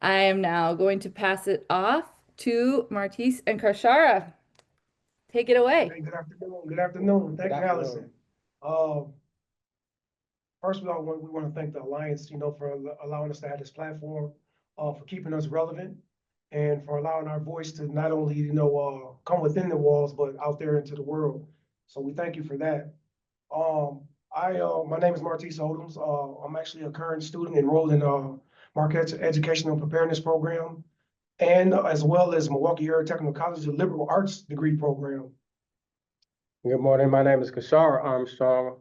I am now going to pass it off to Martise and Karshara. Take it away. Hey, good afternoon. Good afternoon. Thank you, Allison. Uh, First, we want to thank the Alliance, for allowing us to have this platform, for keeping us relevant, and for allowing our voice to not only, come within the walls, but out there into the world. So we thank you for that. My name is Martise Odems. I'm actually a current student enrolled in Marquette's Educational Preparedness Program, and as well as Milwaukee Area Technical College's Liberal Arts degree program. Good morning. My name is Karshara Armstrong.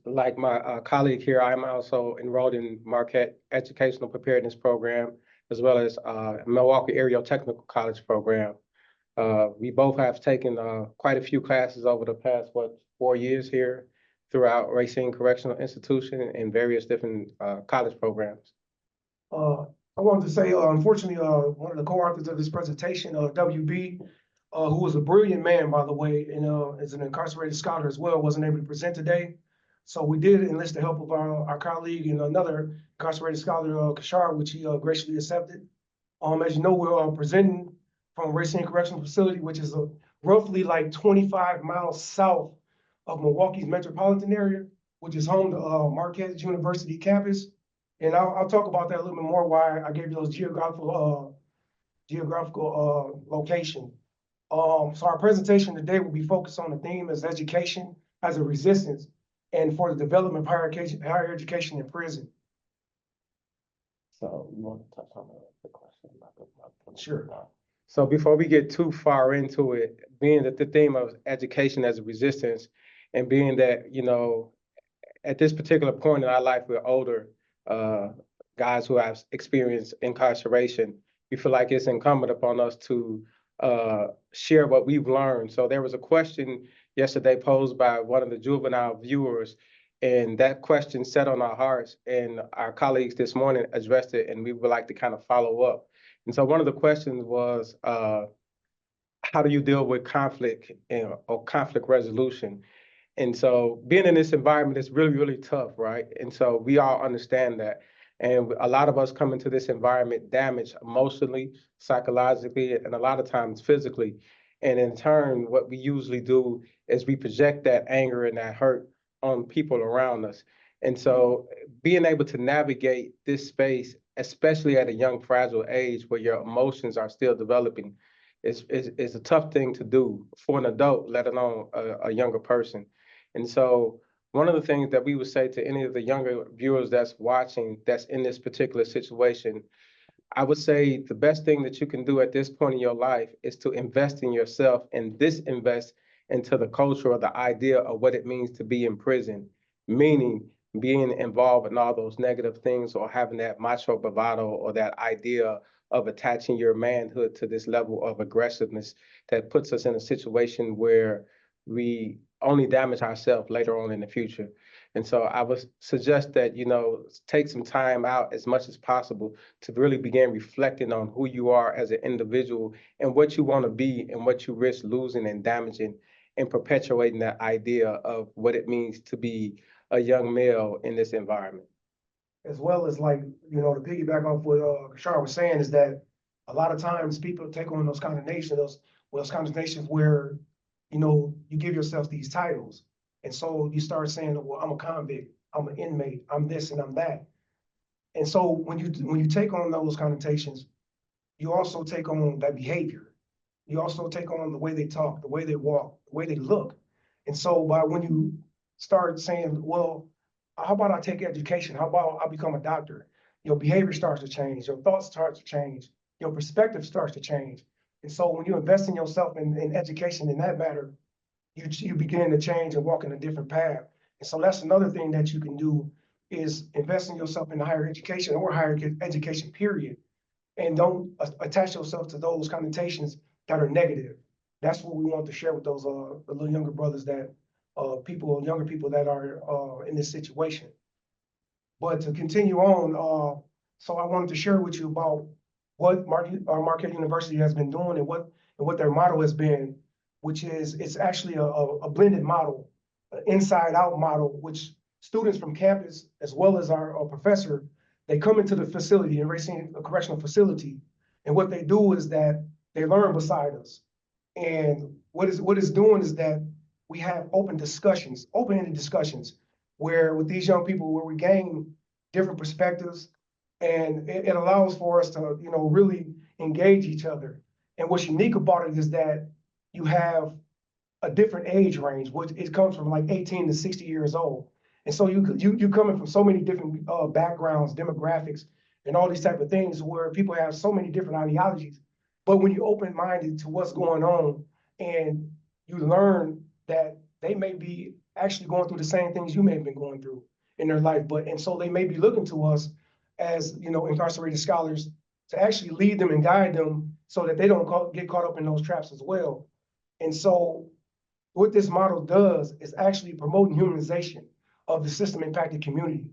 Like my colleague here, I'm also enrolled in Marquette Educational Preparedness Program, as well as Milwaukee Area Technical College program. We both have taken quite a few classes over the past, 4 years here throughout Racine Correctional Institution and various different college programs. I wanted to say, unfortunately, one of the co-authors of this presentation, WB, who was a brilliant man, by the way, and is an incarcerated scholar as well, wasn't able to present today. So we did enlist the help of our colleague and another incarcerated scholar, Karshara, which he graciously accepted. As you know, we're presenting from Racine Correctional Facility, which is roughly like 25 miles south of Milwaukee's metropolitan area, which is home to Marquette University campus. And I'll talk about that a little bit more, why I gave you those geographical location. So our presentation today will be focused on the theme as education as a resistance and for the development of higher education in prison. So you want to touch on the question? Sure. So before we get too far into it, being that the theme of education as a resistance, and being that, at this particular point in our life, we're older guys who have experienced incarceration, we feel like it's incumbent upon us to share what we've learned. So there was a question yesterday posed by one of the juvenile viewers, and that question set on our hearts, and our colleagues this morning addressed it, and we would like to kind of follow up. And so one of the questions was, how do you deal with conflict or conflict resolution? And so being in this environment is really, really tough, right? And so we all understand that. And a lot of us come into this environment damaged emotionally, psychologically, and a lot of times physically. And in turn, what we usually do is we project that anger and that hurt on people around us. And so being able to navigate this space, especially at a young, fragile age where your emotions are still developing, is a tough thing to do for an adult, let alone a younger person. And so one of the things that we would say to any of the younger viewers that's watching, that's in this particular situation, I would say the best thing that you can do at this point in your life is to invest in yourself and disinvest into the culture or the idea of what it means to be in prison, meaning being involved in all those negative things or having that macho bravado or that idea of attaching your manhood to this level of aggressiveness that puts us in a situation where we only damage ourselves later on in the future. And so I would suggest that, take some time out as much as possible to really begin reflecting on who you are as an individual and what you want to be and what you risk losing and damaging and perpetuating that idea of what it means to be a young male in this environment. As well as, like, to piggyback off what Karshara was saying, is that a lot of times people take on those connotations where, you give yourself these titles. And so you start saying, well, I'm a convict, I'm an inmate, I'm this and I'm that. And so when you take on those connotations, you also take on that behavior. You also take on the way they talk, the way they walk, the way they look. And so when you start saying, well, how about I take education? How about I become a doctor? Your behavior starts to change, your thoughts start to change, your perspective starts to change. And so when you invest in yourself in education in that matter, you begin to change and walk in a different path. And so that's another thing that you can do, is invest in yourself in higher education or higher education, period. And don't attach yourself to those connotations that are negative. That's what we want to share with those the little younger brothers, that younger people that are in this situation. But to continue on, so I wanted to share with you about what Marquette University has been doing and what their motto has been, which is, it's actually a blended model, an inside out model, which students from campus, as well as our professor they come into the facility, and Racine, a correctional facility, and what they do is that they learn beside us. And what it's doing is that we have open-ended discussions, where with these young people, where we gain different perspectives, and it allows for us to, really engage each other. And what's unique about it is that you have a different age range, which it comes from like 18 to 60 years old. And so you coming from so many different backgrounds, demographics, and all these type of things, where people have so many different ideologies. But when you're open-minded to what's going on, and you learn that they may be actually going through the same things you may have been going through in their life, and so they may be looking to us as, incarcerated scholars to actually lead them and guide them so that they don't get caught up in those traps as well. And so what this model does is actually promoting humanization of the system impacted community,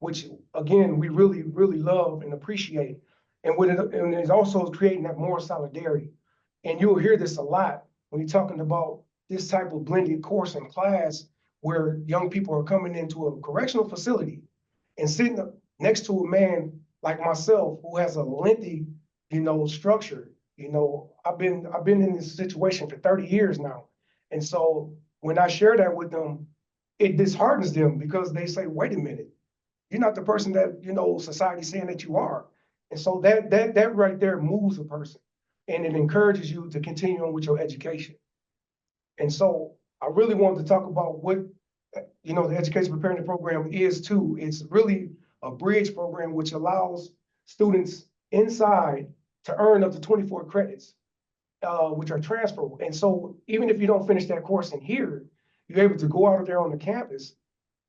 which again, we really, really love and appreciate. And it's also creating that moral solidarity. And you'll hear this a lot when you're talking about this type of blended course and class, where young people are coming into a correctional facility and sitting next to a man like myself, who has a lengthy, structure. I've been in this situation for 30 years now. And so when I share that with them, it disheartens them, because they say, wait a minute, you're not the person that, society's saying that you are. And so that right there moves a person, and it encourages you to continue on with your education. And so I really wanted to talk about what, the Education Preparedness Program is too. It's really a bridge program which allows students inside to earn up to 24 credits, which are transferable. And so even if you don't finish that course in here, you're able to go out there on the campus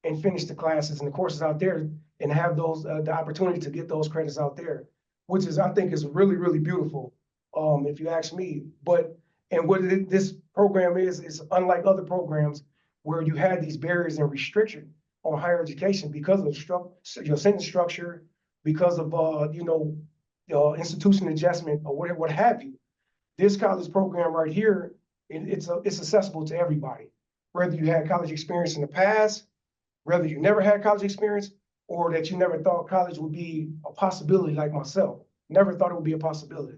and finish the classes and the courses out there, and have those the opportunity to get those credits out there, which is, I think, is really, really beautiful, if you ask me. And what this program is unlike other programs where you had these barriers and restriction on higher education because of your sentence structure, because of institution adjustment, or what have you. This college program right here, it's accessible to everybody, whether you had college experience in the past, whether you never had college experience, or that you never thought college would be a possibility, like myself. Never thought it would be a possibility.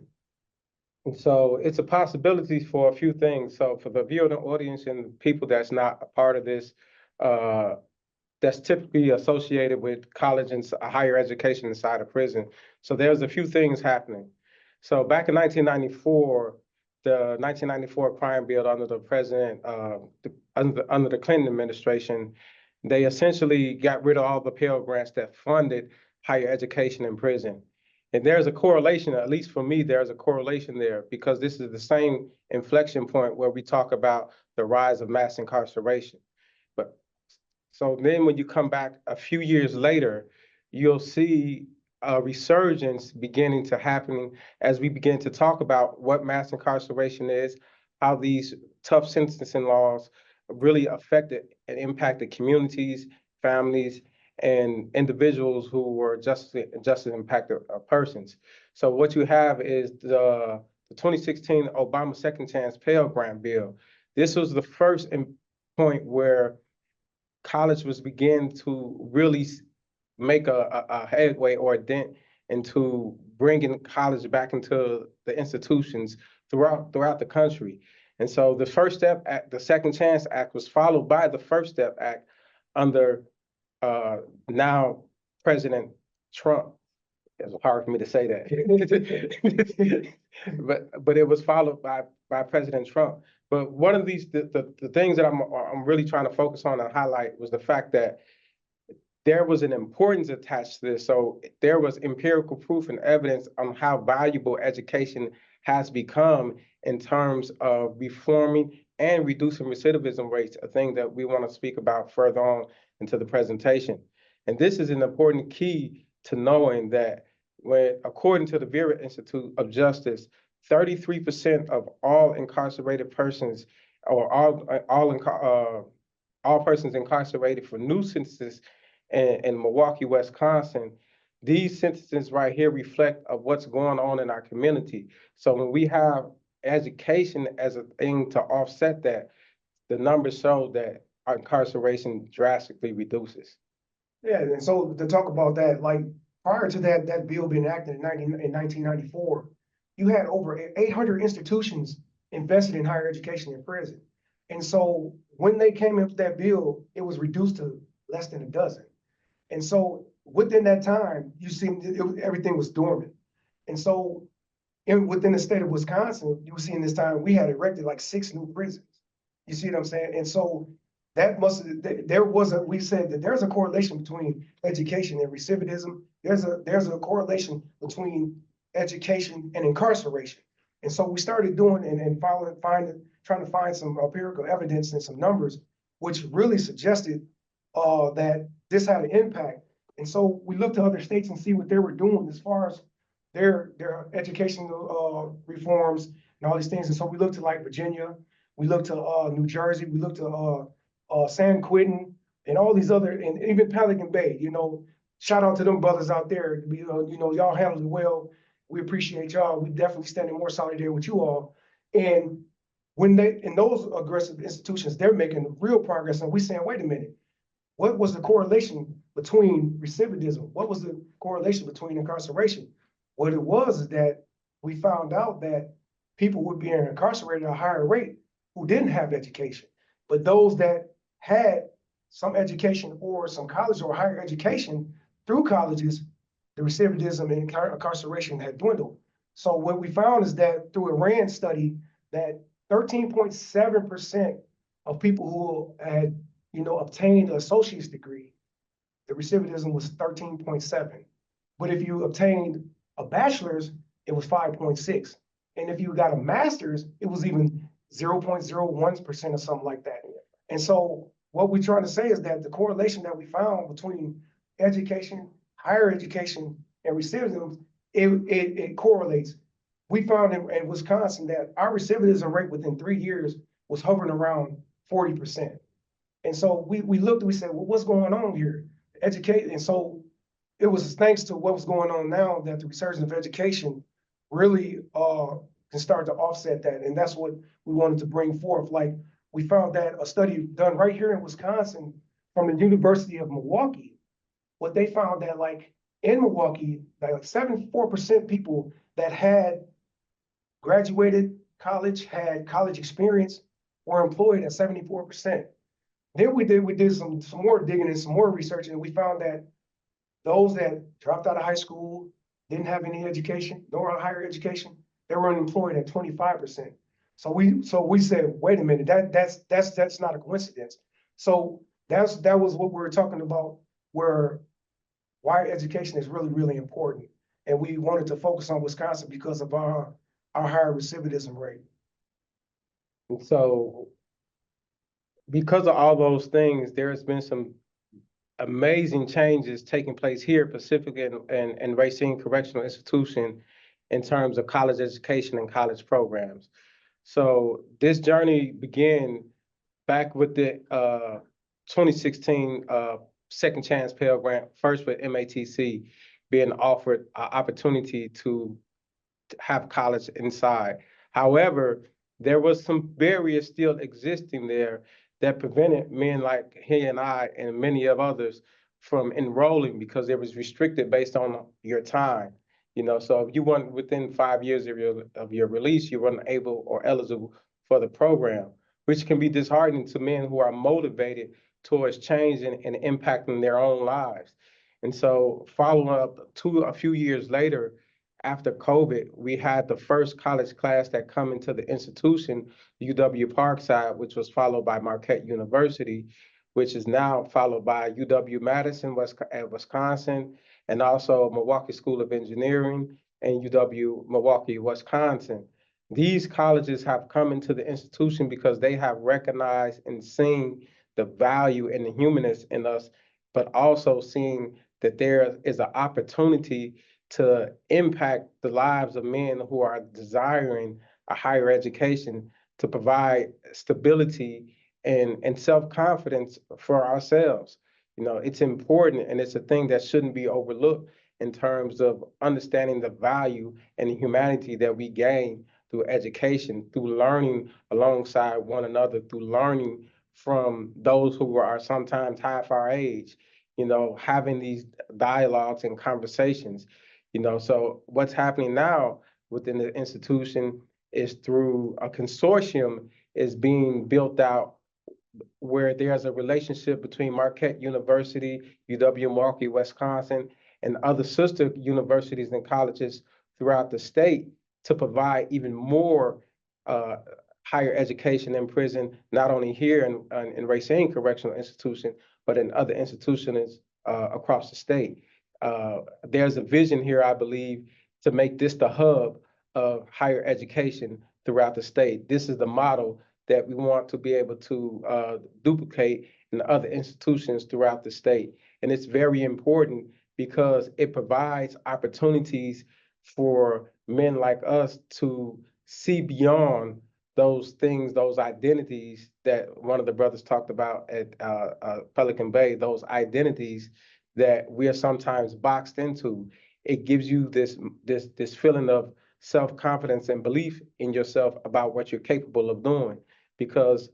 And so it's a possibility for a few things. So for the viewing audience and people that's not a part of this, that's typically associated with college and higher education inside of prison. So there's a few things happening. So back in 1994, the 1994 crime bill under the president, under the Clinton administration, they essentially got rid of all the Pell Grants that funded higher education in prison. And there's a correlation, at least for me, there's a correlation there, because this is the same inflection point where we talk about the rise of mass incarceration. But so then when you come back a few years later, you'll see a resurgence beginning to happen as we begin to talk about what mass incarceration is, how these tough sentencing laws really affected and impacted communities, families, and individuals who were just impacted persons. So what you have is the 2016 Obama Second Chance Pell Grant bill. This was the first point where college was beginning to really make a headway or a dent into bringing college back into the institutions throughout the country. And so the First Step Act, the Second Chance Act, was followed by the First Step Act under now President Trump. It's hard for me to say that, but it was followed by President Trump. But one of the things that I'm really trying to focus on and highlight was the fact that there was an importance attached to this. So there was empirical proof and evidence on how valuable education has become in terms of reforming and reducing recidivism rates, a thing that we want to speak about further on into the presentation. And this is an important key to knowing that according to the Vera Institute of Justice, 33% of all incarcerated persons, or all persons incarcerated for new sentences in Milwaukee, Wisconsin, these sentences right here reflect of what's going on in our community. So when we have education as a thing to offset that, the numbers show that our incarceration drastically reduces. Yeah, and so to talk about that, like prior to that bill being enacted in 1994, you had over 800 institutions invested in higher education in prison. And so when they came up with that bill, it was reduced to less than a dozen. And so within that time, you see everything was dormant. And so within the state of Wisconsin, you see in this time, we had erected like 6 new prisons. You see what I'm saying? And so that we said that there's a correlation between education and recidivism. There's a correlation between education and incarceration. And so we started doing and trying to find some empirical evidence and some numbers, which really suggested that this had an impact. And so we looked to other states and see what they were doing as far as their educational reforms and all these things. And so we looked to like Virginia, we looked to New Jersey, we looked to San Quentin, and all these other, and even Pelican Bay. Shout out to them brothers out there. Y'all handled it well. We appreciate y'all. We definitely stand in more solidarity with you all. And when in those aggressive institutions, they're making real progress. And we saying, wait a minute, what was the correlation between recidivism? What was the correlation between incarceration? What it was is that we found out that people were being incarcerated at a higher rate who didn't have education. But those that had some education or some college or higher education through colleges, the recidivism and incarceration had dwindled. So what we found is that through a RAND study, that 13.7% of people who had, obtained an associate's degree, the recidivism was 13.7. But if you obtained a bachelor's, it was 5.6. And if you got a master's, it was even 0.01% or something like that. And so what we're trying to say is that the correlation that we found between education, higher education, and recidivism, it correlates. We found in Wisconsin that our recidivism rate within 3 years was hovering around 40%. And so we looked and we said, well, what's going on here? And so it was thanks to what was going on now that the resurgence of education really can start to offset that. And that's what we wanted to bring forth. Like, we found that a study done right here in Wisconsin from the University of Milwaukee, what they found that like in Milwaukee, like 74% people that had graduated college, had college experience, were employed at 74%. Then we did some more digging and some more research, and we found that those that dropped out of high school, didn't have any education, nor higher education, they were unemployed at 25%. So we said, wait a minute, that's not a coincidence. So that was what we were talking about, why education is really, really important. And we wanted to focus on Wisconsin because of our higher recidivism rate. And so because of all those things, there has been some amazing changes taking place here, specifically in Racine Correctional Institution, in terms of college education and college programs. So this journey began back with the 2016 Second Chance Pell Grant, first with MATC being offered an opportunity to have college inside. However, there was some barriers still existing there that prevented men like he and I and many of others from enrolling because it was restricted based on your time. So if you weren't within 5 years of your release, you weren't able or eligible for the program, which can be disheartening to men who are motivated towards changing and impacting their own lives. And so following up a few years later, after COVID, we had the first college class that come into the institution, UW Parkside, which was followed by Marquette University, which is now followed by UW-Madison, Wisconsin, and also Milwaukee School of Engineering and UW-Milwaukee, Wisconsin. These colleges have come into the institution because they have recognized and seen the value and the humanness in us, but also seeing that there is an opportunity to impact the lives of men who are desiring a higher education to provide stability and self-confidence for ourselves. It's important, and it's a thing that shouldn't be overlooked in terms of understanding the value and the humanity that we gain through education, through learning alongside one another, through learning from those who are sometimes half our age. having these dialogues and conversations. So what's happening now within the institution is through a consortium is being built out where there's a relationship between Marquette University, UW-Milwaukee, Wisconsin, and other sister universities and colleges throughout the state to provide even more uh, higher education in prison, not only here in Racine Correctional Institution, but in other institutions across the state. There's a vision here, I believe, to make this the hub of higher education throughout the state. This is the model that we want to be able to duplicate in other institutions throughout the state. And it's very important because it provides opportunities for men like us to see beyond those things, those identities that one of the brothers talked about at Pelican Bay, those identities that we are sometimes boxed into. It gives you this feeling of self-confidence and belief in yourself about what you're capable of doing. Because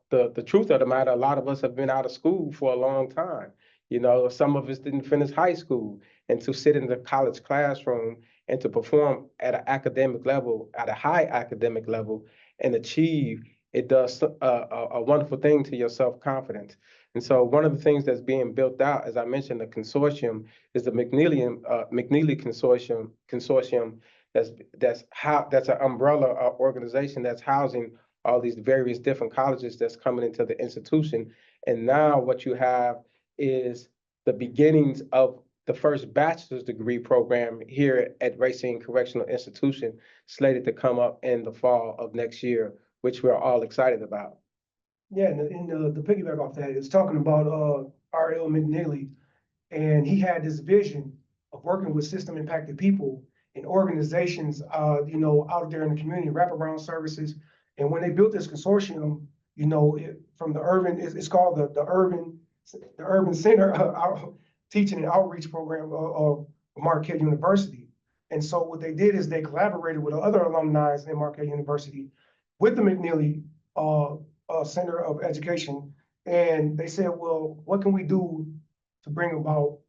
the truth of the matter, a lot of us have been out of school for a long time. Some of us didn't finish high school, and to sit in the college classroom and to perform at an academic level, at a high academic level, and achieve, it does a wonderful thing to your self-confidence. And so one of the things that's being built out, as I mentioned, the consortium is the McNeely consortium. That's an umbrella organization that's housing all these various different colleges that's coming into the institution. And now what you have is the beginnings of the first bachelor's degree program here at Racine Correctional Institution, slated to come up in the fall of next year, which we're all excited about. Yeah, and the piggyback off that is talking about R.L. McNeely, and he had this vision of working with system impacted people and organizations, out there in the community, wraparound services. And when they built this consortium, from the urban, it's called the Urban Center Teaching and Outreach Program of Marquette University. And so what they did is they collaborated with other alumni in Marquette University with the McNeely Center of Education. And they said, well, what can we do to bring about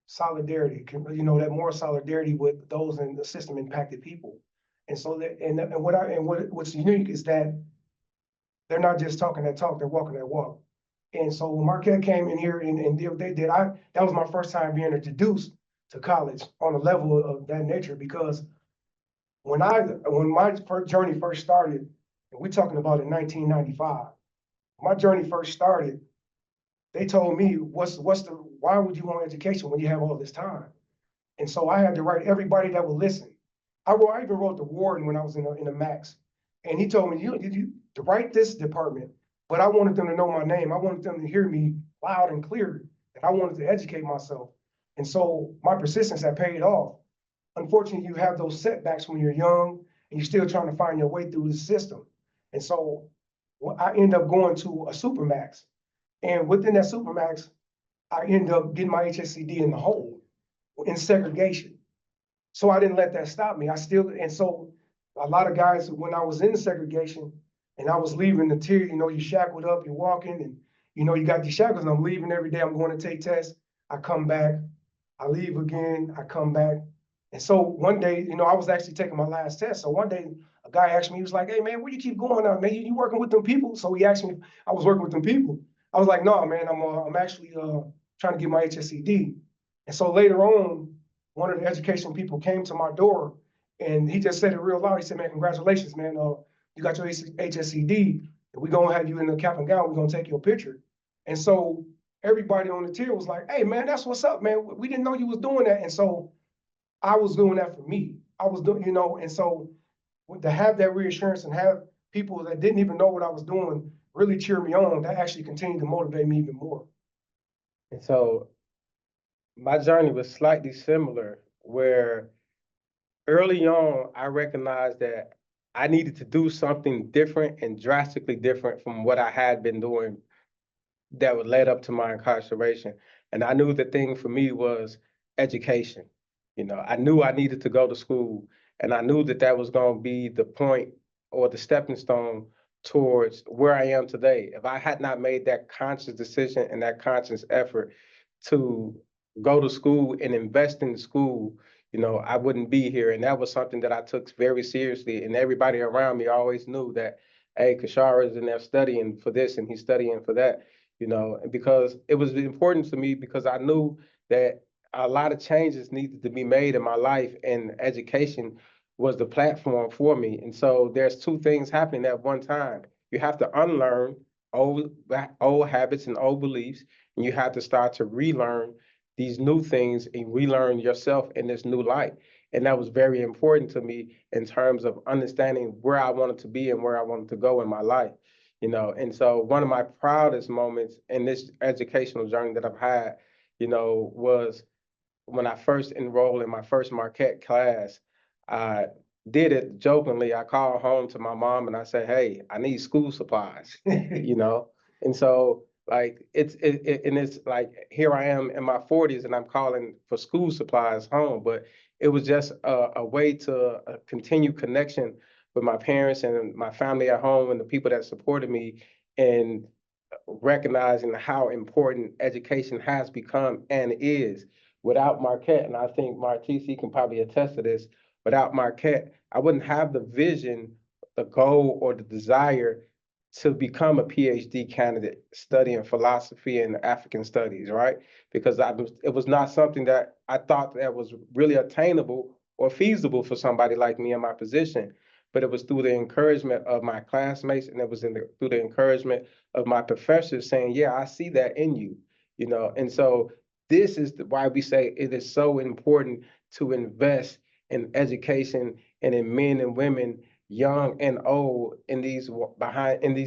solidarity, that more solidarity with those in the system impacted people. And so what's unique is that they're not just talking that talk, they're walking that walk. And so when Marquette came in here and did what they did, that was my first time being introduced to college on a level of that nature, because when my journey first started, and we're talking about in 1995, my journey first started, they told me, why would you want education when you have all this time? And so I had to write everybody that would listen. I even wrote the warden when I was in the max. And he told me, you to write this department, but I wanted them to know my name. I wanted them to hear me loud and clear, that I wanted to educate myself. And so my persistence had paid off. Unfortunately, you have those setbacks when you're young and you're still trying to find your way through the system. And so I end up going to a Supermax. And within that Supermax, I end up getting my HSCD in the hole, in segregation. So I didn't let that stop me. And so a lot of guys, when I was in segregation and I was leaving the tier, you shackled up, you're walking, and you got these shackles, and I'm leaving every day. I'm going to take tests. I come back, I leave again, I come back. And so one day, I was actually taking my last test. So one day, a guy asked me, he was like, hey man, where you keep going now, man? You working with them people? So he asked me if I was working with them people. I was like, no, man, I'm actually trying to get my HSCD. And so later on, one of the education people came to my door, and he just said it real loud. He said, man, congratulations, man. You got your HSCD. We're going to have you in the cap and gown. We're going to take your picture. And so everybody on the tier was like, hey, man, that's what's up, man. We didn't know you was doing that. And so I was doing that for me. I was doing, and so to have that reassurance and have people that didn't even know what I was doing really cheer me on, that actually continued to motivate me even more. And so my journey was slightly similar, where early on, I recognized that I needed to do something different and drastically different from what I had been doing that would lead up to my incarceration. And I knew the thing for me was education. I knew I needed to go to school, and I knew that that was going to be the point or the stepping stone towards where I am today. If I had not made that conscious decision and that conscious effort to go to school and invest in school, I wouldn't be here. And that was something that I took very seriously. And everybody around me always knew that, hey, Karshara is in there studying for this and he's studying for that, and because it was important to me because I knew that a lot of changes needed to be made in my life, and education was the platform for me. And so there's two things happening at one time. You have to unlearn old habits and old beliefs, and you have to start to relearn these new things and relearn yourself in this new light. And that was very important to me in terms of understanding where I wanted to be and where I wanted to go in my life. And so one of my proudest moments in this educational journey that I've had, was when I first enrolled in my first Marquette class. I did it jokingly. I called home to my mom and I said, "Hey, I need school supplies," you know? And so like it's like here I am in my 40s and I'm calling for school supplies home, but it was just a way to continue connection with my parents and my family at home and the people that supported me, and recognizing how important education has become and is. Without Marquette, and I think Martise can probably attest to this, without Marquette, I wouldn't have the vision, the goal, or the desire to become a PhD candidate studying philosophy and African studies, right? Because it was not something that I thought that was really attainable or feasible for somebody like me in my position. But it was through the encouragement of my classmates, and it was through the encouragement of my professors saying, "Yeah, I see that in you," And so this is why we say it is so important to invest in education and in men and women, young and old, in these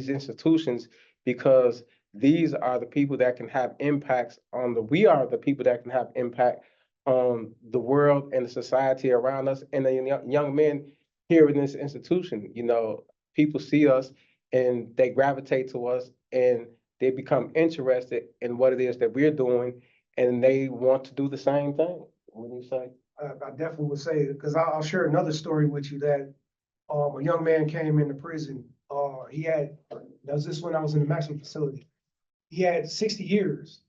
institutions, because these are the people that can have impacts we are the people that can have impact on the world and the society around us, and the young men here in this institution. People see us and they gravitate to us, and they become interested in what it is that we're doing, and they want to do the same thing. What do you say? I definitely would say, because I'll share another story with you that a young man came into prison. That was this when I was in the maximum facility. He had 60 years.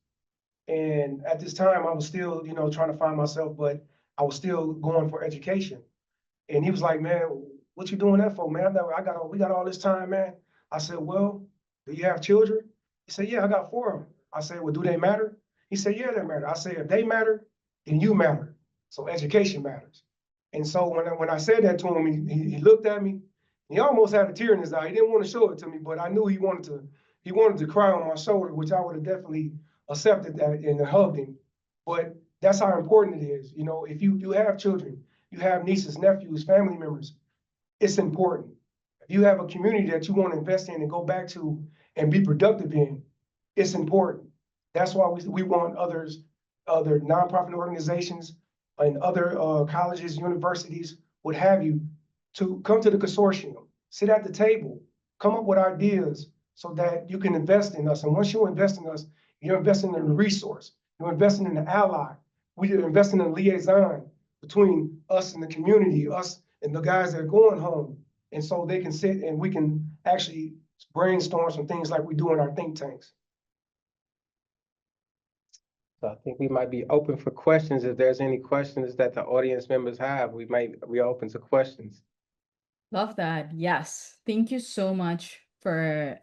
And at this time, I was still, trying to find myself, but I was still going for education. And he was like, "Man, what you doing that for, man? We got all this time, man." I said, "Well, do you have children?" He said, "Yeah, I got 4 of them." I said, "Well, do they matter?" He said, "Yeah, they matter." I said, "If they matter, then you matter. So education matters." And so when I said that to him, he looked at me. He almost had a tear in his eye. He didn't want to show it to me, but I knew he wanted to cry on my shoulder, which I would have definitely accepted that and hugged him. But that's how important it is. If you have children, you have nieces, nephews, family members, it's important. If you have a community that you want to invest in and go back to and be productive in, it's important. That's why we want other nonprofit organizations and other colleges, universities, what have you, to come to the consortium, sit at the table, come up with ideas so that you can invest in us. And once you invest in us, you're investing in a resource. You're investing in an ally. We're investing in a liaison between us and the community, us and the guys that are going home. And so they can sit and we can actually brainstorm some things like we do in our think tanks. So I think we might be open for questions. If there's any questions that the audience members have, we're open to questions. Love that. Yes. Thank you so much for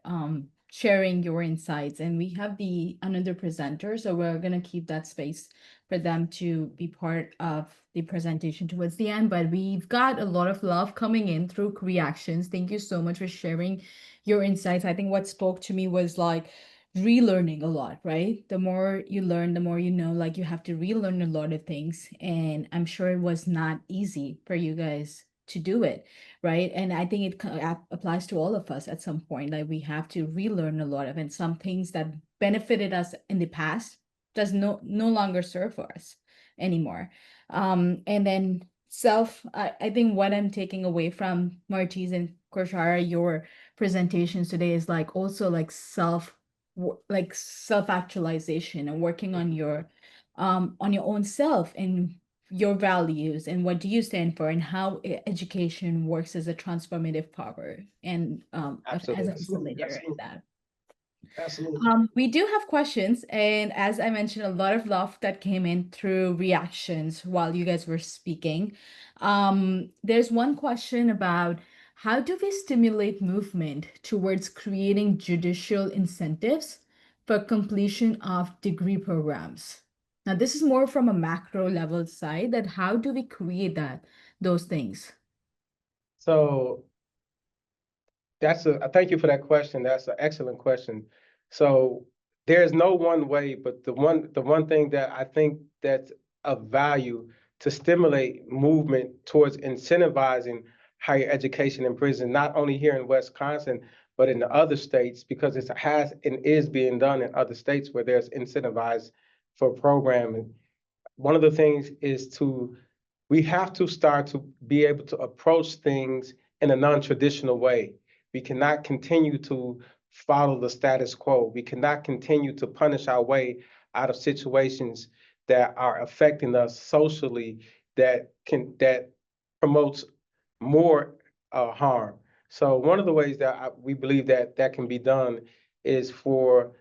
sharing your insights. And we have another presenter, so we're gonna keep that space for them to be part of the presentation towards the end. But we've got a lot of love coming in through reactions. Thank you so much for sharing your insights. I think what spoke to me was like relearning a lot, right? The more you learn, the more you know, like you have to relearn a lot of things. And I'm sure it was not easy for you guys to do it, right? And I think it applies to all of us at some point. Like we have to relearn a lot of, and some things that benefited us in the past does no longer serve for us anymore. And then I think what I'm taking away from Martise and Karshara, your presentations today, is like also like self-actualization and working on your own self and your values and what do you stand for, and how education works as a transformative power and as a Absolutely. facilitator in Absolutely. that. Absolutely. We do have questions, and as I mentioned, a lot of love that came in through reactions while you guys were speaking. There's one question about how do we stimulate movement towards creating judicial incentives for completion of degree programs? Now, this is more from a macro level side, that how do we create those things? So thank you for that question. That's an excellent question. So there's no one way, but the one thing that I think that's of value to stimulate movement towards incentivizing higher education in prison, not only here in Wisconsin, but in the other states, because it has and is being done in other states where there's incentivized for programming. One of the things is we have to start to be able to approach things in a non-traditional way. We cannot continue to follow the status quo. We cannot continue to punish our way out of situations that are affecting us socially, that promotes more harm. So one of the ways that we believe that can be done is for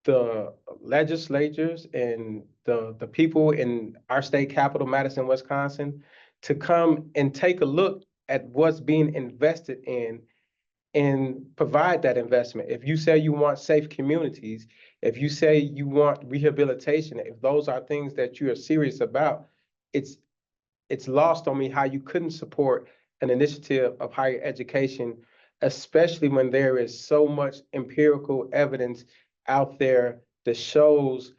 the legislatures and the people in our state capital, Madison, Wisconsin, to come and take a look at what's being invested in and provide that investment. If you say you want safe communities, if you say you want rehabilitation, if those are things that you are serious about, it's it's lost on me how you couldn't support an initiative of higher education, especially when there is so much empirical evidence out there that shows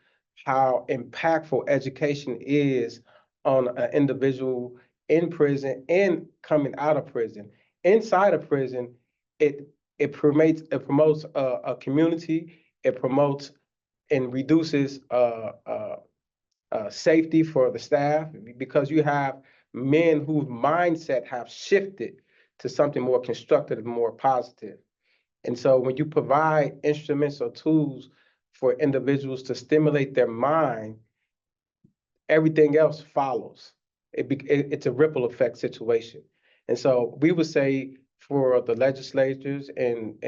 how impactful education is on an individual in prison and coming out of prison. Inside of prison, it it promotes a community. It promotes and reduces safety for the staff, because you have men whose mindset have shifted to something more constructive and more positive. And so when you provide instruments or tools for individuals to stimulate their mind, everything else follows. It's a ripple effect situation. And so we would say for the legislators and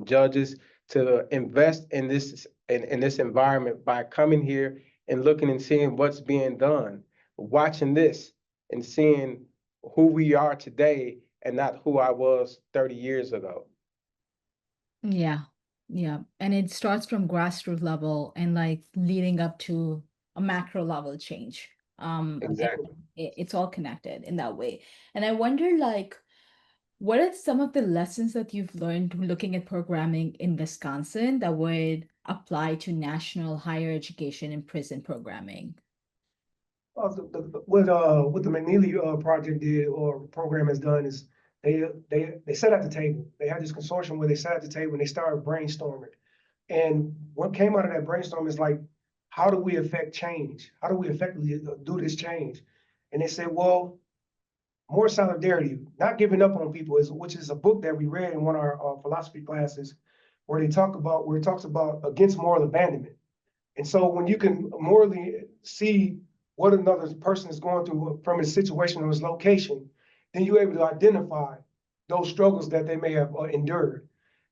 judges to invest in this environment by coming here and looking and seeing what's being done, watching this and seeing who we are today and not who I was 30 years ago. Yeah, yeah. And it starts from grassroots level and like leading up to a macro level change. And Exactly. it's all connected in that way. And I wonder, like, what are some of the lessons that you've learned looking at programming in Wisconsin that would apply to national higher education and prison programming? What the McNeely project did or program has done is they sat at the table. They had this consortium where they sat at the table and they started brainstorming. And what came out of that brainstorm is like, how do we affect change? How do we effectively do this change? And they said, well, more solidarity, not giving up on people, which is a book that we read in one of our philosophy classes, where it talks about against moral abandonment. And so when you can morally see what another person is going through from his situation or his location, then you're able to identify those struggles that they may have endured.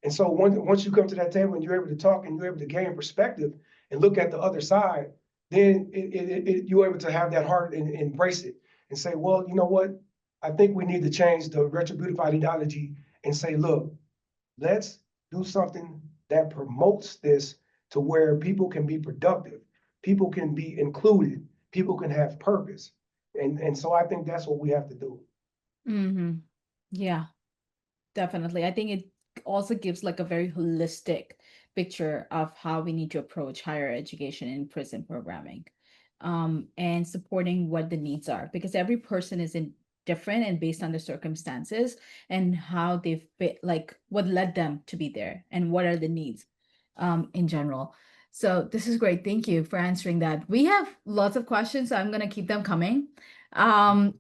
And so once you come to that table and you're able to talk and you're able to gain perspective and look at the other side, then you're able to have that heart and embrace it and say, well, you know what? I think we need to change the retributive ideology and say, look, let's do something that promotes this to where people can be productive, people can be included, people can have purpose. And so I think that's what we have to do. Mm-hmm. Yeah, definitely. I think it also gives like a very holistic picture of how we need to approach higher education in prison programming, and supporting what the needs are, because every person is in different and based on the circumstances and how they've been, like what led them to be there and what are the needs in general. So this is great. Thank you for answering that. We have lots of questions, so I'm gonna keep them coming.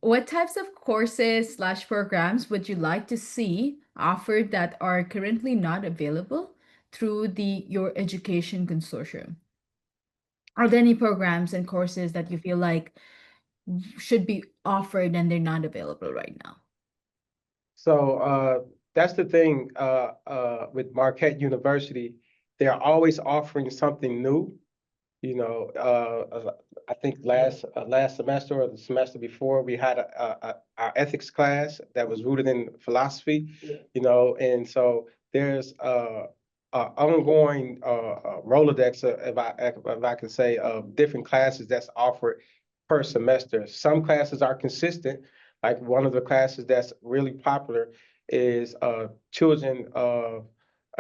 What types of courses slash programs would you like to see offered that are currently not available through the Your Education Consortium? Are there any programs and courses that you feel like should be offered and they're not available right now? So that's the thing with Marquette University. They're always offering something new. You know, I think last semester or the semester before, we had our ethics class that was rooted in philosophy. Yeah. You know, and so there's a ongoing Rolodex, if I can say, of different classes that's offered per semester. Some classes are consistent. Like one of the classes that's really popular is children of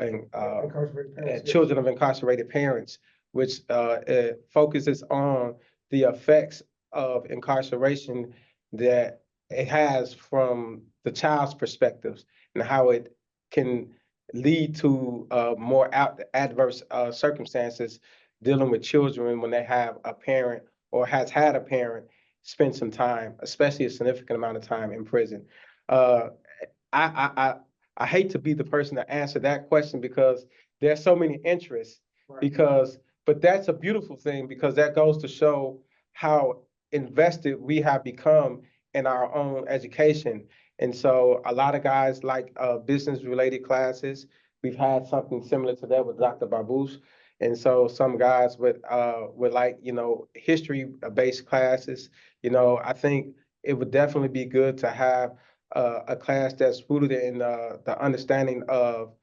Incarcerated parents, yes. children of incarcerated parents, which it focuses on the effects of incarceration that it has from the child's perspectives and how it can lead to more adverse circumstances dealing with children when they have a parent or has had a parent spend some time, especially a significant amount of time in prison. Uh, I, I, I, I hate to be the person to answer that question because there's so many interests Right. but that's a beautiful thing because that goes to show how invested we have become in our own education. And so a lot of guys like business related classes. We've had something similar to that with Dr. Barbouche. And so some guys would like, you know, history based classes. You know, I think it would definitely be good to have a class that's rooted in the understanding of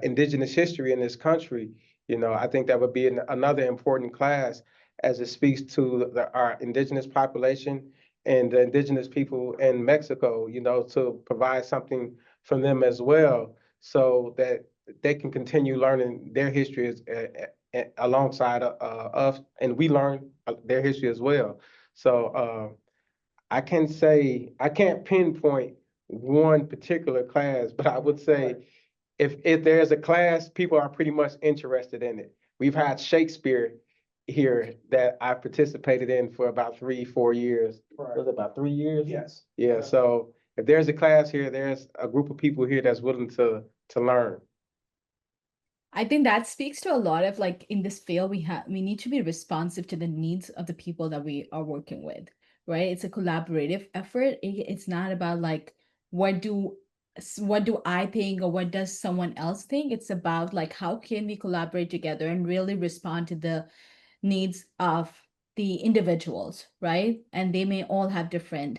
indigenous history in this country. You know, I think that would be another important class as it speaks to our indigenous population and the indigenous people in Mexico, you know, to provide something from them as well so that they can continue learning their history alongside us, and we learn their history as well. So I can say I can't pinpoint one particular class, but I would say Right. if there's a class, people are pretty much interested in it. We've had Shakespeare here that I participated in for about 3, 4 years. Right. Was it about 3 years? Yes. Yeah. So if there's a class here, there's a group of people here that's willing to learn. I think that speaks to a lot of like in this field we need to be responsive to the needs of the people that we are working with, right? It's a collaborative effort. It's not about like what do what do I think or what does someone else think. It's about like how can we collaborate together and really respond to the needs of the individuals, right? And they may all have different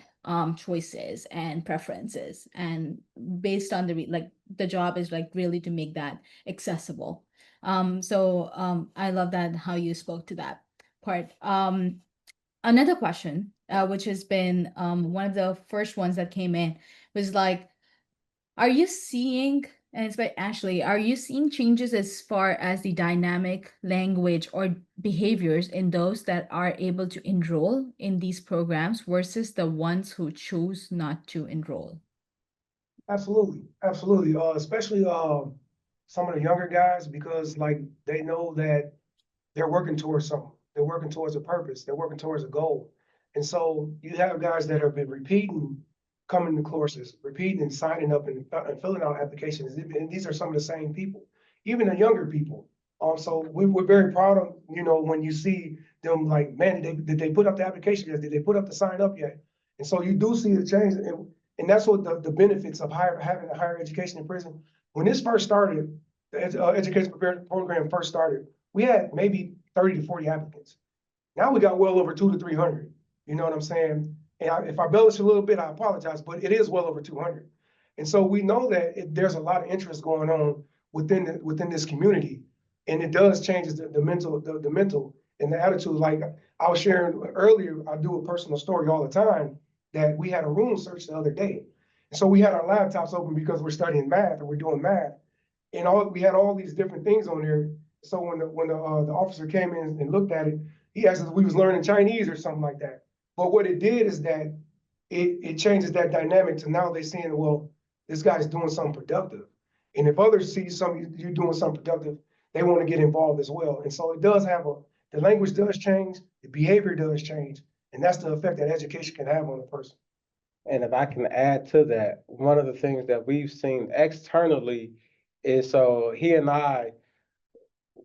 choices and preferences, and based on like the job is like really to make that accessible. I love that how you spoke to that part. Another question, which has been one of the first ones that came in, was like, are you seeing, and it's by Ashley, are you seeing changes as far as the dynamic language or behaviors in those that are able to enroll in these programs versus the ones who choose not to enroll? Absolutely, absolutely. Especially some of the younger guys because like they know that they're working towards something. They're working towards a purpose. They're working towards a goal. And so you have guys that have been repeating, coming to courses, repeating and signing up and filling out applications. And these are some of the same people, even the younger people. So we're very proud of, you know, when you see them like, man, did they put up the application yet? Did they put up the sign up yet? And so you do see the change. And that's what the benefits of having a higher education in prison. When this first started, the education program first started, we had maybe 30 to 40 applicants. Now we got well over 200 to 300. You know what I'm saying? And if I embellish a little bit, I apologize, but it is well over 200. And so we know that there's a lot of interest going on within this community, and it does change the mental and the attitude. Like I was sharing earlier, I do a personal story all the time that we had a room search the other day, and so we had our laptops open because we're studying math or we're doing math, and we had all these different things on there. So when the officer came in and looked at it, he asked us if we was learning Chinese or something like that. But what it did is that it changes that dynamic to now they saying, well, this guy's doing something productive. And if others see something you're doing something productive, they want to get involved as well. And so it does have the language does change, the behavior does change, and that's the effect that education can have on a person. And if I can add to that, one of the things that we've seen externally is so he and I,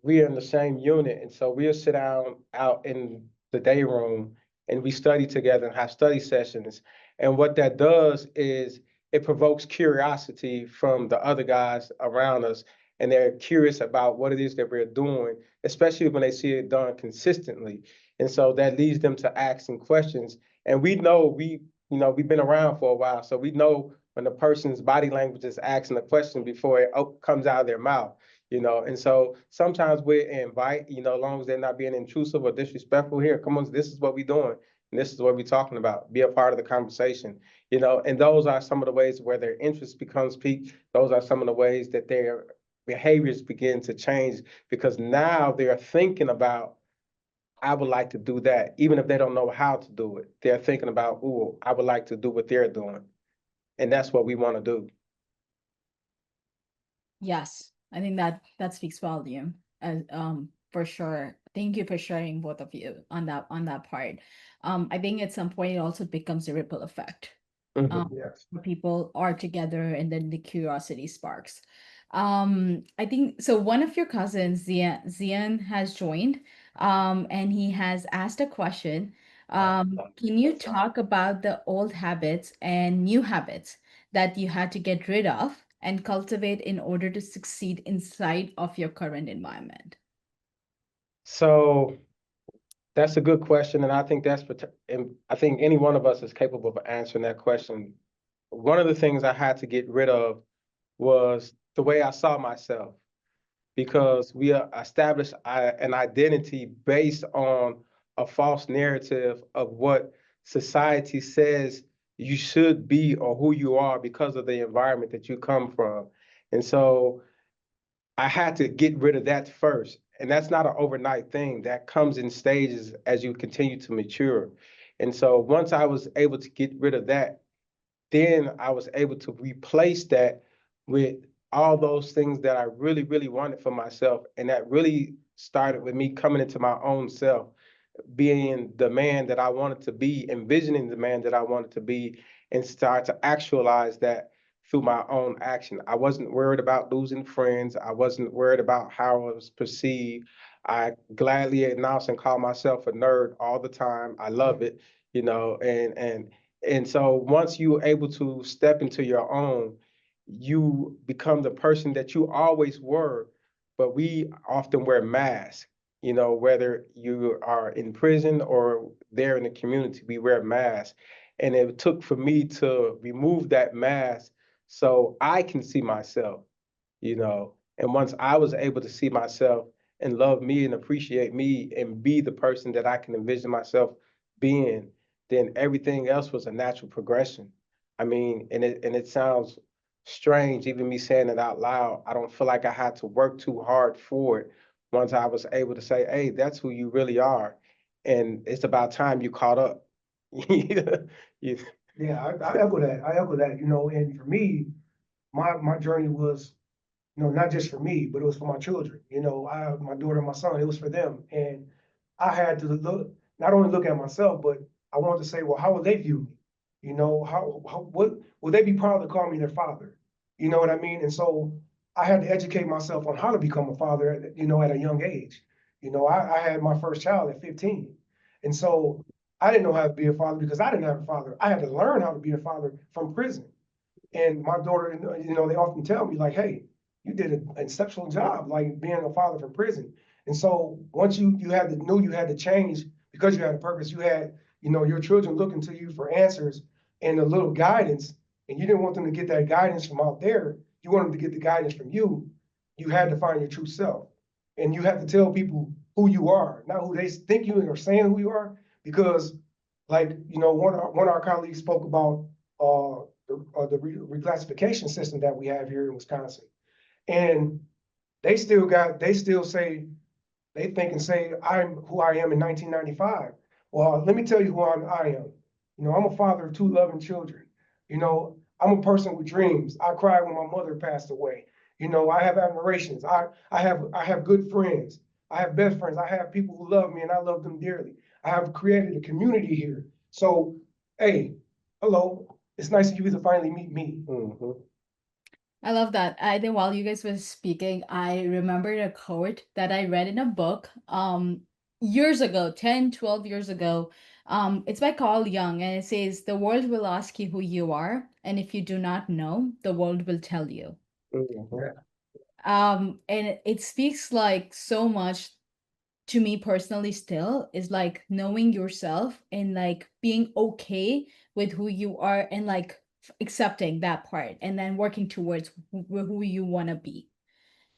we are in the same unit, and so we'll sit down out in the day room and we study together and have study sessions. And what that does is it provokes curiosity from the other guys around us, and they're curious about what it is that we're doing, especially when they see it done consistently. And so that leads them to asking questions. And we know we've been around for a while, so we know when the person's body language is asking a question before it comes out of their mouth. And so sometimes we invite, as long as they're not being intrusive or disrespectful, here, come on, this is what we're doing, and this is what we're talking about. Be a part of the conversation, and those are some of the ways where their interest becomes piqued. Those are some of the ways that their behaviors begin to change, because now they're thinking about, I would like to do that, even if they don't know how to do it. They're thinking about, ooh, I would like to do what they're doing. And that's what we want to do. Yes, I think that speaks volume, as for sure. Thank you for sharing, both of you, on that part. I think at some point it also becomes a ripple effect. Mhm. Yes. Where people are together and then the curiosity sparks. I think so. One of your cousins, Zian has joined, and he has asked a question. Can you talk about the old habits and new habits that you had to get rid of and cultivate in order to succeed inside of your current environment? So that's a good question, and I think and I think any one of us is capable of answering that question. One of the things I had to get rid of was the way I saw myself, because we established an identity based on a false narrative of what society says you should be or who you are because of the environment that you come from. And so I had to get rid of that first. And that's not an overnight thing. That comes in stages as you continue to mature. And so once I was able to get rid of that, then I was able to replace that with all those things that I really, really wanted for myself. And that really started with me coming into my own self, being the man that I wanted to be, envisioning the man that I wanted to be, and start to actualize that through my own action. I wasn't worried about losing friends. I wasn't worried about how I was perceived. I gladly announce and call myself a nerd all the time. I love it, and so once you're able to step into your own, you become the person that you always were. But we often wear masks, whether you are in prison or there in the community, we wear masks. And it took for me to remove that mask so I can see myself, And once I was able to see myself and love me and appreciate me and be the person that I can envision myself being, then everything else was a natural progression. I mean, and it sounds strange, even me saying it out loud. I don't feel like I had to work too hard for it. Once I was able to say, hey, that's who you really are. And it's about time you caught up. Yeah. Yeah. Yeah, I echo that. I echo that, and for me, my journey was, not just for me, but it was for my children. My daughter and my son, it was for them. And I had to not only look at myself, but I wanted to say, well, how will they view me? What will they be proud to call me their father? You know what I mean? And so I had to educate myself on how to become a father at a young age. I had my first child at 15. And so I didn't know how to be a father because I didn't have a father. I had to learn how to be a father from prison. And my daughter, they often tell me like, hey, you did an exceptional job, like being a father from prison. And so once you had to knew you had to change because you had a purpose, you had, your children looking to you for answers and a little guidance, and you didn't want them to get that guidance from out there. You want them to get the guidance from you. You had to find your true self. And you have to tell people who you are, not who they think you are saying who you are, because like, one of our colleagues spoke about the reclassification system that we have here in Wisconsin. And they still say, they think and say, I'm who I am in 1995. Well, let me tell you who I am. I'm a father of two loving children. I'm a person with dreams. I cried when my mother passed away. I have admirations. I have good friends. I have best friends. I have people who love me and I love them dearly. I have created a community here. So, hey, hello. It's nice of you to finally meet me. Mhm. I love that. I think while you guys were speaking, I remembered a quote that I read in a book years ago, 10, 12 years ago. It's by Carl Jung, and it says, "The world will ask you who you are, and if you do not know, the world will tell you." Mhm. And it speaks like so much to me personally still, is like knowing yourself and like being okay with who you are, and like accepting that part and then working towards who you want to be.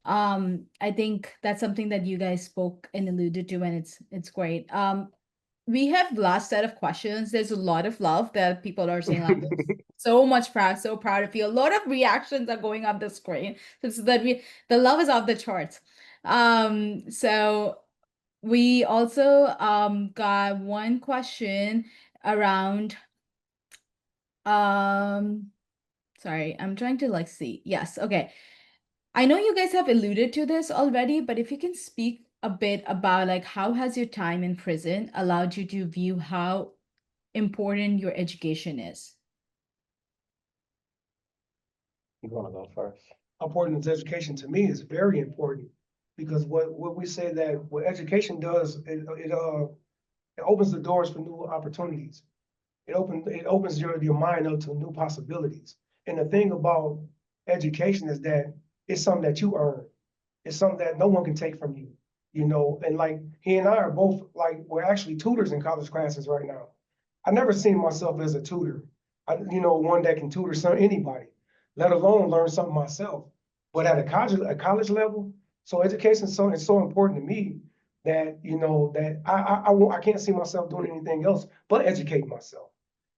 I think that's something that you guys spoke and alluded to, and it's great. We have last set of questions. There's a lot of love that people are saying, like, so much proud, so proud of you. A lot of reactions are going up the screen. So that the love is off the charts. So we also got one question around um sorry, I'm trying to like see. Yes, okay. I know you guys have alluded to this already, but if you can speak a bit about like how has your time in prison allowed you to view how important your education is? You want to go first? Important as education to me is very important, because what we say that what education does, it opens the doors for new opportunities. It opens your mind up to new possibilities. And the thing about education is that it's something that you earn. It's something that no one can take from you, and like he and I are both like, we're actually tutors in college classes right now. I never seen myself as a tutor. One that can tutor anybody, let alone learn something myself. But at a college level, so education is so important to me that that I can't see myself doing anything else but educating myself,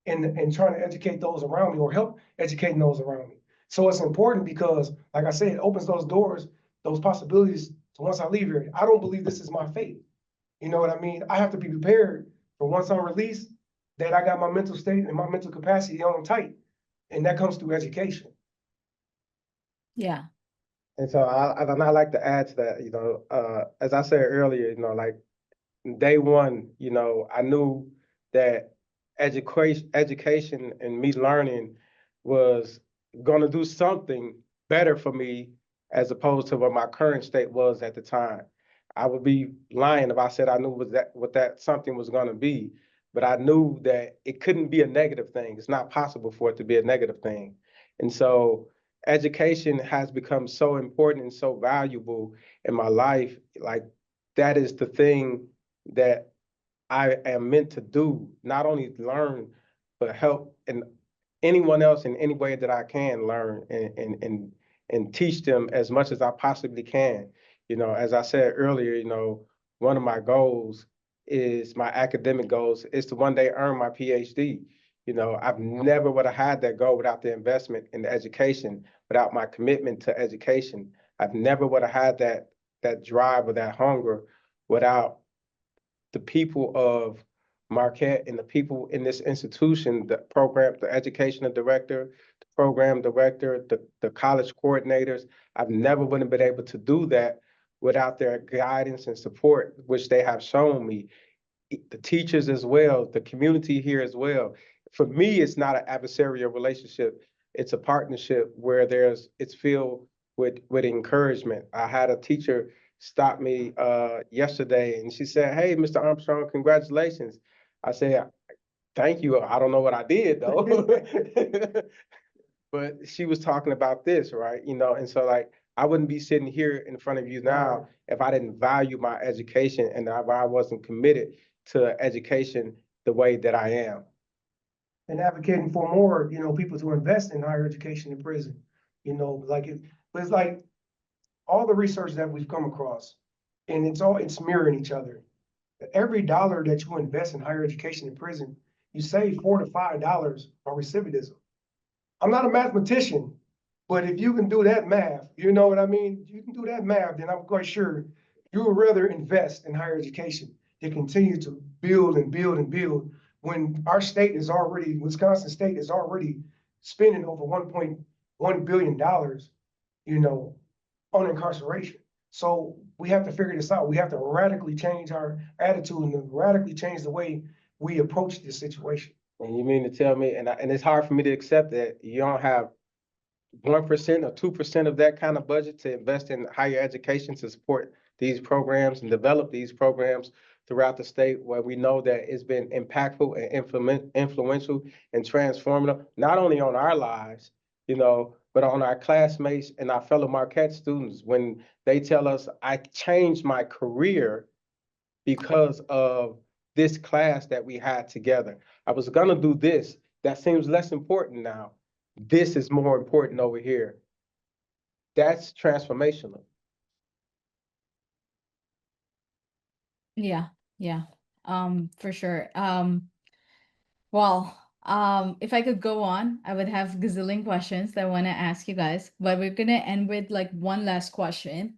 and trying to educate those around me, or help educating those around me. So it's important because, like I said, it opens those doors, those possibilities. So once I leave here, I don't believe this is my fate. You know what I mean? I have to be prepared for once I'm released, that I got my mental state and my mental capacity on tight. And that comes through education. Yeah. And so I like to add to that, as I said earlier, like day one, I knew that education and me learning was going to do something better for me as opposed to what my current state was at the time. I would be lying if I said I knew what that something was going to be, but I knew that it couldn't be a negative thing. It's not possible for it to be a negative thing. And so education has become so important and so valuable in my life. Like that is the thing that I am meant to do, not only learn, but help and anyone else in any way that I can learn and teach them as much as I possibly can. As I said earlier, one of my goals is my academic goals is to one day earn my PhD. I've never would have had that goal without the investment in the education, without my commitment to education. I've never would have had that drive or that hunger without the people of Marquette and the people in this institution, the program, the educational director, the program director, the college coordinators. I've never would have been able to do that without their guidance and support, which they have shown me. The teachers as well, the community here as well. For me, it's not an adversarial relationship. It's a partnership where it's filled with encouragement. I had a teacher stop me yesterday and she said, "Hey, Mr. Armstrong, congratulations." I said, "Thank you. I don't know what I did though." But she was talking about this, right? And so like I wouldn't be sitting here in front of you now if I didn't value my education and if I wasn't committed to education the way that I am. And advocating for more, people to invest in higher education in prison. But it's like all the research that we've come across, and it's mirroring each other. Every dollar that you invest in higher education in prison, you save $4 to $5 on recidivism. I'm not a mathematician, but if you can do that math, you know what I mean? You can do that math, then I'm quite sure you would rather invest in higher education to continue to build and build and build, when our state is already, Wisconsin state is already spending over $1.1 billion, on incarceration. So we have to figure this out. We have to radically change our attitude and radically change the way we approach this situation. And you mean to tell me, and it's hard for me to accept that you don't have 1% or 2% of that kind of budget to invest in higher education to support these programs and develop these programs throughout the state where we know that it's been impactful and influential and transformative, not only on our lives, you know, but on our classmates and our fellow Marquette students when they tell us, I changed my career because of this class that we had together. I was gonna do this. That seems less important now. This is more important over here. That's transformational. Yeah, yeah, for sure. Well, if I could go on, I would have gazillion questions that I want to ask you guys, but we're gonna end with like one last question.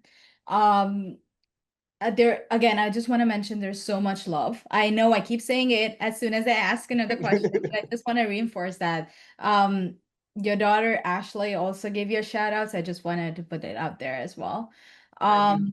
Um, there again, I just want to mention there's so much love. I know I keep saying it as soon as I ask another question, but I just want to reinforce that. Um, your daughter Ashley also gave you a shout out, so I just wanted to put it out there as well. Thank you.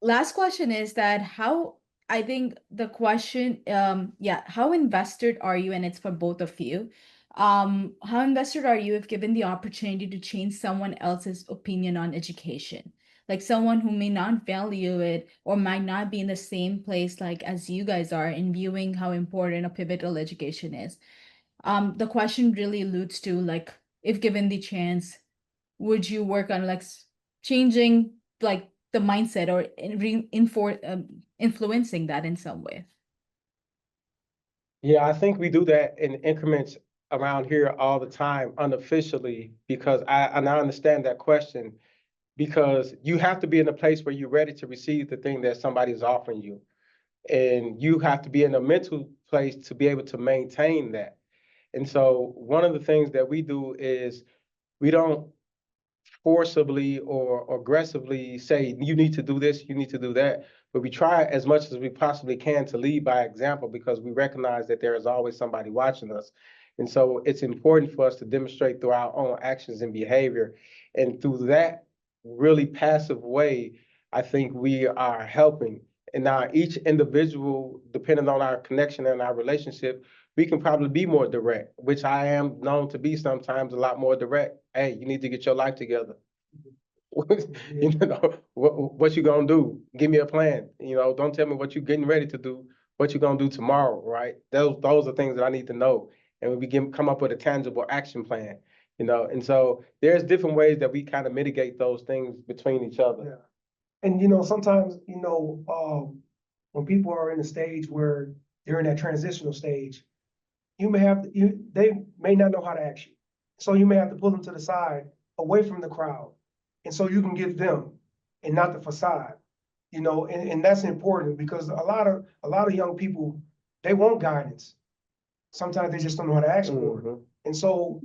Last question is that how I think the question, yeah, how invested are you? And it's for both of you. How invested are you if given the opportunity to change someone else's opinion on education? Like someone who may not value it or might not be in the same place like as you guys are in viewing how important a pivotal education is. The question really alludes to like if given the chance, would you work on like changing like the mindset or influencing that in some way? Yeah, I think we do that in increments around here all the time unofficially because and I understand that question because you have to be in a place where you're ready to receive the thing that somebody is offering you. And you have to be in a mental place to be able to maintain that. And so one of the things that we do is we don't forcibly or aggressively say, you need to do this, you need to do that. But we try as much as we possibly can to lead by example because we recognize that there is always somebody watching us. And so it's important for us to demonstrate through our own actions and behavior. And through that really passive way, I think we are helping. And now each individual, depending on our connection and our relationship, we can probably be more direct, which I am known to be sometimes a lot more direct. Hey, you need to get your life together. You know, what you gonna do? Give me a plan. You know, don't tell me what you getting ready to do, what you gonna do tomorrow, right? Those are things that I need to know. And we come up with a tangible action plan, you know. And so there's different ways that we kind of mitigate those things between each other. Yeah. And sometimes, when people are in a stage where they're in that transitional stage, they may not know how to act you. So you may have to pull them to the side, away from the crowd. And so you can give them and not the facade. And that's important because a lot of young people, they want guidance. Sometimes they just don't know how to ask for it. Mhm. And so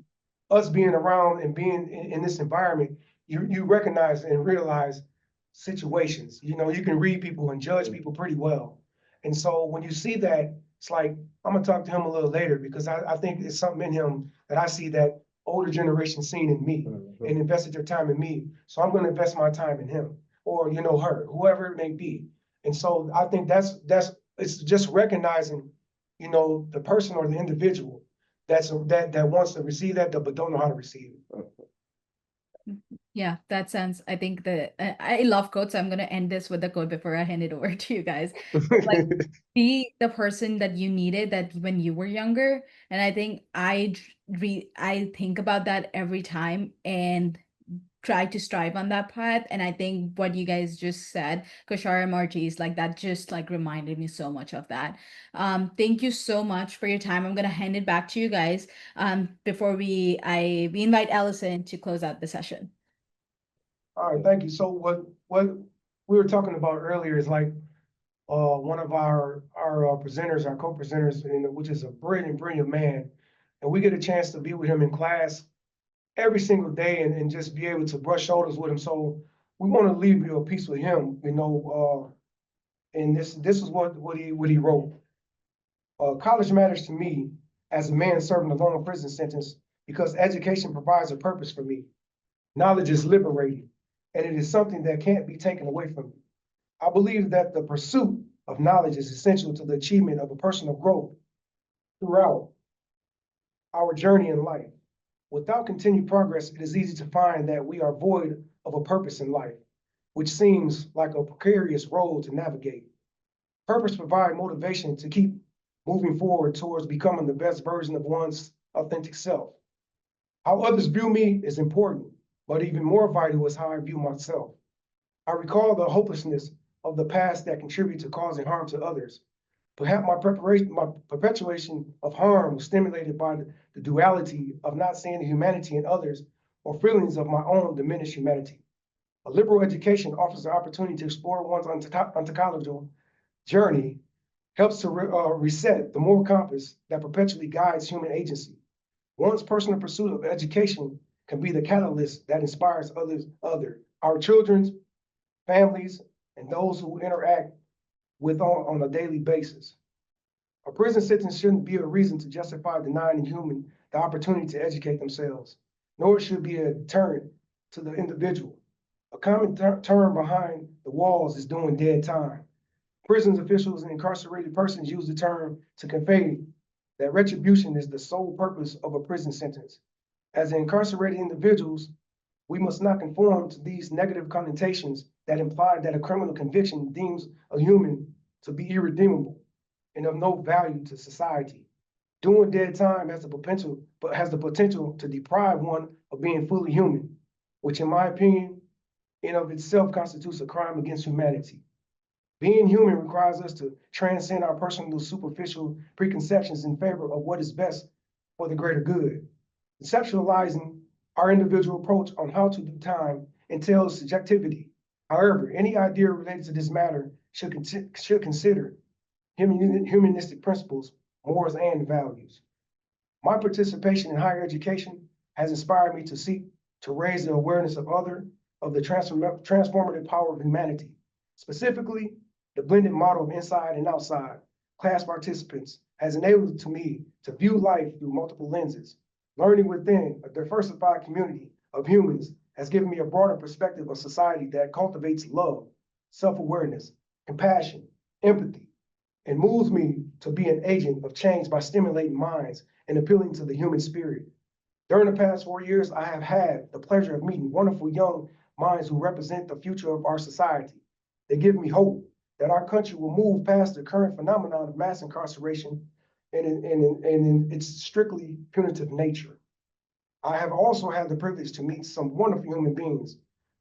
us being around and being in this environment, you recognize and realize situations. You can read people and judge people pretty well. And so when you see that, it's like, I'm gonna talk to him a little later because I think it's something in him that I see that older generation seen in me Mhm. and invested their time in me. So I'm gonna invest my time in him or, her, whoever it may be. And so I think that's it's just recognizing, the person or the individual that wants to receive that, but don't know how to receive it. Yeah, that sounds, I think I love quotes. So I'm going to end this with a quote before I hand it over to you guys. Like, be the person that you needed that when you were younger. And I think I think about that every time and try to strive on that path. And I think what you guys just said, Karshara, Martise, like that just like reminded me so much of that. Thank you so much for your time. I'm gonna hand it back to you guys before we invite Allison to close out the session. All right, thank you. So what we were talking about earlier is like one of our presenters, our co-presenters, which is a brilliant man, and we get a chance to be with him in class every single day and just be able to brush shoulders with him. So we want to leave you a piece with him, and this is what he wrote. College matters to me as a man serving a long prison sentence because education provides a purpose for me. Knowledge is liberating, and it is something that can't be taken away from you. I believe that the pursuit of knowledge is essential to the achievement of a personal growth throughout our journey in life. Without continued progress, it is easy to find that we are void of a purpose in life, which seems like a precarious road to navigate. Purpose provides motivation to keep moving forward towards becoming the best version of one's authentic self. How others view me is important, but even more vital is how I view myself. I recall the hopelessness of the past that contribute to causing harm to others. Perhaps my perpetuation of harm was stimulated by the duality of not seeing the humanity in others or feelings of my own diminished humanity. A liberal education offers the opportunity to explore one's ontological journey, helps to reset the moral compass that perpetually guides human agency. One's personal pursuit of education can be the catalyst that inspires our children's, families, and those who interact with on a daily basis. A prison sentence shouldn't be a reason to justify denying a human the opportunity to educate themselves, nor should be a deterrent to the individual. A common term behind the walls is doing dead time. Prison officials and incarcerated persons use the term to convey that retribution is the sole purpose of a prison sentence. As incarcerated individuals, we must not conform to these negative connotations that imply that a criminal conviction deems a human to be irredeemable and of no value to society. Doing dead time has the potential to deprive one of being fully human, which in my opinion, in of itself constitutes a crime against humanity. Being human requires us to transcend our personal superficial preconceptions in favor of what is best for the greater good. Conceptualizing our individual approach on how to do time entails subjectivity. However, any idea related to this matter should consider humanistic principles, morals, and values. My participation in higher education has inspired me to seek to raise the awareness of the transformative power of humanity. Specifically, the blended model of inside and outside class participants has enabled to me to view life through multiple lenses. Learning within a diversified community of humans has given me a broader perspective of society that cultivates love, self-awareness, compassion, empathy, and moves me to be an agent of change by stimulating minds and appealing to the human spirit. During the past 4 years, I have had the pleasure of meeting wonderful young minds who represent the future of our society. They give me hope that our country will move past the current phenomenon of mass incarceration and in its strictly punitive nature. I have also had the privilege to meet some wonderful human beings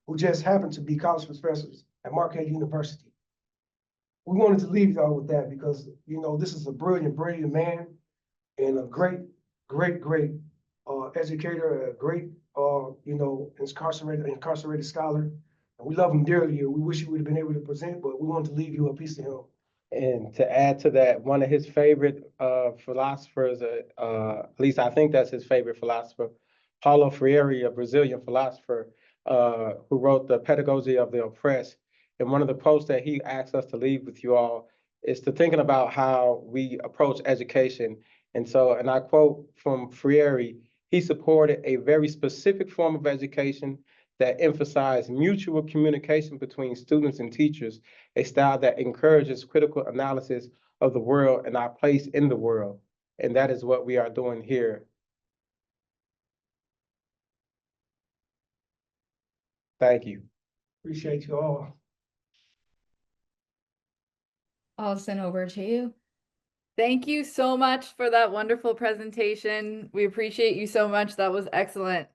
who just happen to be college professors at Marquette University. We wanted to leave y'all with that because, this is a brilliant, brilliant man and a great, great, great educator, a great, incarcerated scholar. And we love him dearly. We wish he would have been able to present, but we wanted to leave you a piece of him. And to add to that, one of his favorite philosophers, at least I think that's his favorite philosopher, Paulo Freire, a Brazilian philosopher, who wrote The Pedagogy of the Oppressed. And one of the quotes that he asks us to leave with you all is to thinking about how we approach education. And I quote from Freire, he supported a very specific form of education that emphasized mutual communication between students and teachers, a style that encourages critical analysis of the world and our place in the world. And that is what we are doing here. Thank you. Appreciate you all. Austin, over to you. Thank you so much for that wonderful presentation. We appreciate you so much. That was excellent.